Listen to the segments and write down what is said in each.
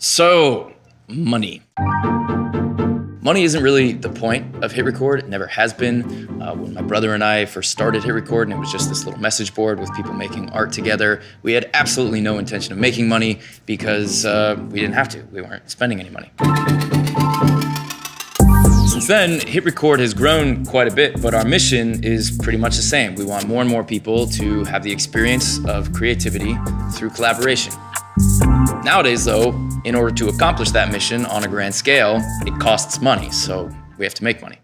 So, money. Money isn't really the point of Hit Record. It never has been. When my brother and I first started Hit Record, and it was just this little message board with people making art together, we had absolutely no intention of making money because we didn't have to. We weren't spending any money. Since then, Hit Record has grown quite a bit, but our mission is pretty much the same. We want more and more people to have the experience of creativity through collaboration. Nowadays, though, in order to accomplish that mission on a grand scale, it costs money, so we have to make money.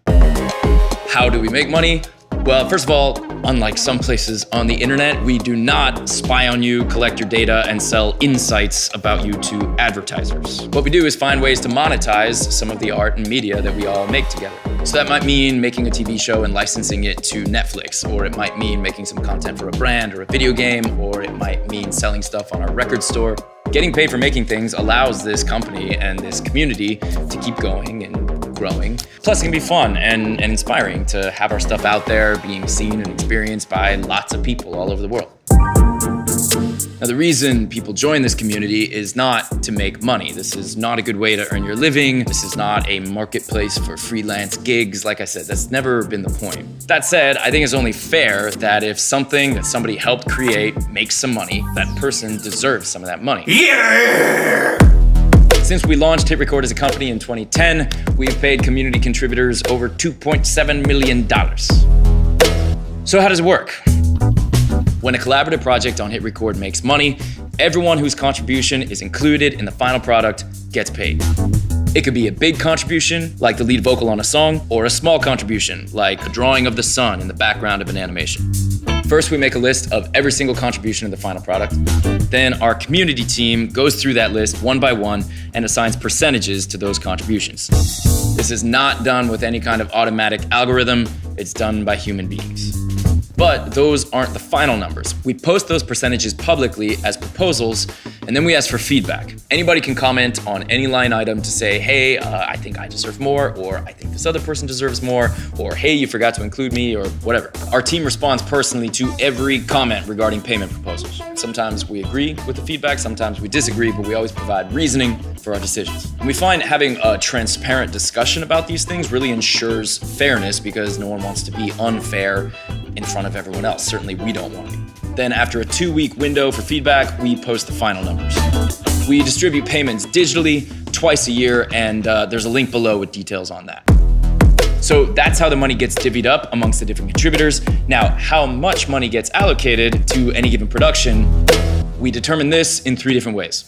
How do we make money? Well, first of all, unlike some places on the internet, we do not spy on you, collect your data, and sell insights about you to advertisers. What we do is find ways to monetize some of the art and media that we all make together. So that might mean making a TV show and licensing it to Netflix, or it might mean making some content for a brand or a video game, or it might mean selling stuff on our record store. Getting paid for making things allows this company and this community to keep going and growing. Plus, it can be fun and inspiring to have our stuff out there being seen and experienced by lots of people all over the world. Now, the reason people join this community is not to make money. This is not a good way to earn your living. This is not a marketplace for freelance gigs. Like I said, that's never been the point. That said, I think it's only fair that if something that somebody helped create makes some money, that person deserves some of that money. Yeah! Since we launched Hit Record as a company in 2010, we've paid community contributors over $2.7 million. So how does it work? When a collaborative project on Hit Record makes money, everyone whose contribution is included in the final product gets paid. It could be a big contribution, like the lead vocal on a song, or a small contribution, like a drawing of the sun in the background of an animation. First, we make a list of every single contribution in the final product. Then our community team goes through that list one by one and assigns percentages to those contributions. This is not done with any kind of automatic algorithm. It's done by human beings. But those aren't the final numbers. We post those percentages publicly as proposals, and then we ask for feedback. Anybody can comment on any line item to say, hey, I think I deserve more, or I think this other person deserves more, or hey, you forgot to include me, or whatever. Our team responds personally to every comment regarding payment proposals. Sometimes we agree with the feedback, sometimes we disagree, but we always provide reasoning for our decisions. And we find having a transparent discussion about these things really ensures fairness because no one wants to be unfair in front of everyone else. Certainly we don't want to. Then after a 2-week window for feedback, we post the final numbers. We distribute payments digitally twice a year, and there's a link below with details on that. So that's how the money gets divvied up amongst the different contributors. Now, how much money gets allocated to any given production, we determine this in 3 different ways.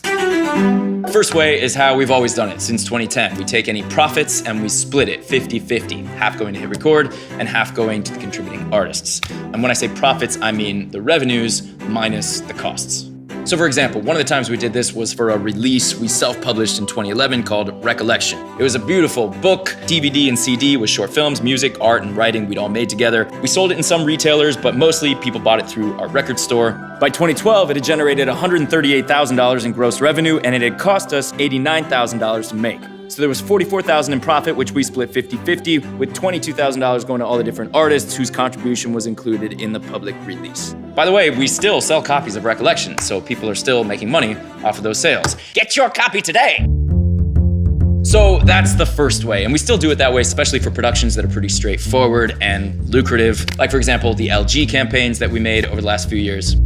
First way is how we've always done it since 2010. We take any profits and we split it 50-50, half going to Hit Record and half going to the contributing artists. And when I say profits, I mean the revenues minus the costs. So for example, one of the times we did this was for a release we self-published in 2011 called Recollection. It was a beautiful book, DVD and CD with short films, music, art, and writing we'd all made together. We sold it in some retailers, but mostly people bought it through our record store. By 2012, it had generated $138,000 in gross revenue, and it had cost us $89,000 to make. So there was $44,000 in profit, which we split 50-50, with $22,000 going to all the different artists whose contribution was included in the public release. By the way, we still sell copies of Recollection, so people are still making money off of those sales. Get your copy today! So that's the first way, and we still do it that way, especially for productions that are pretty straightforward and lucrative, like for example, the LG campaigns that we made over the last few years.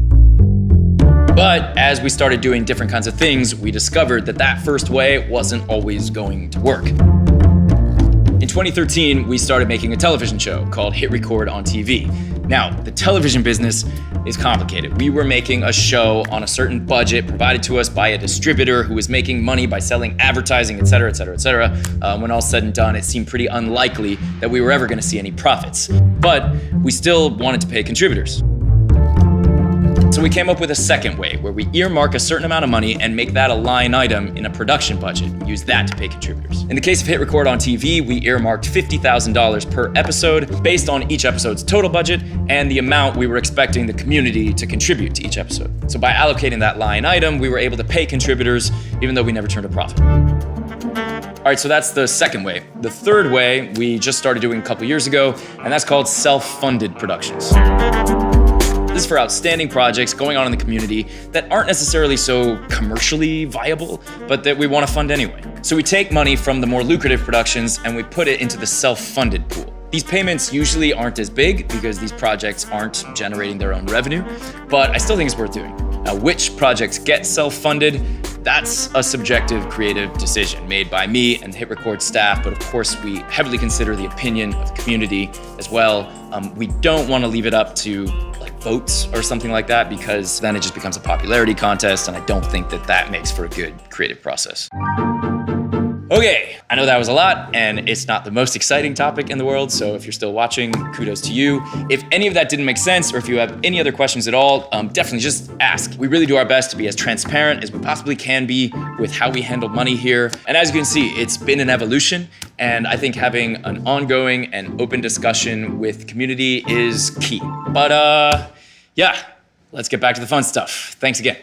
But as we started doing different kinds of things, we discovered that that first way wasn't always going to work. In 2013, we started making a television show called Hit Record on TV. Now, the television business is complicated. We were making a show on a certain budget provided to us by a distributor who was making money by selling advertising, et cetera, et cetera, et cetera. When all said and done, it seemed pretty unlikely that we were ever gonna see any profits. But we still wanted to pay contributors. So we came up with a second way, where we earmark a certain amount of money and make that a line item in a production budget and use that to pay contributors. In the case of Hit Record on TV, we earmarked $50,000 per episode based on each episode's total budget and the amount we were expecting the community to contribute to each episode. So by allocating that line item, we were able to pay contributors even though we never turned a profit. All right, so that's the second way. The third way we just started doing a couple years ago, and that's called self-funded productions. This is for outstanding projects going on in the community that aren't necessarily so commercially viable, but that we want to fund anyway. So we take money from the more lucrative productions and we put it into the self-funded pool. These payments usually aren't as big because these projects aren't generating their own revenue, but I still think it's worth doing. Now, which projects get self-funded, that's a subjective creative decision made by me and the Hit Record staff, but of course we heavily consider the opinion of the community as well. We don't want to leave it up to like votes or something like that, because then it just becomes a popularity contest, and I don't think that that makes for a good creative process. Okay, I know that was a lot, and it's not the most exciting topic in the world, so if you're still watching, kudos to you. If any of that didn't make sense, or if you have any other questions at all, definitely just ask. We really do our best to be as transparent as we possibly can be with how we handle money here. And as you can see, it's been an evolution, and I think having an ongoing and open discussion with the community is key. But yeah, let's get back to the fun stuff. Thanks again.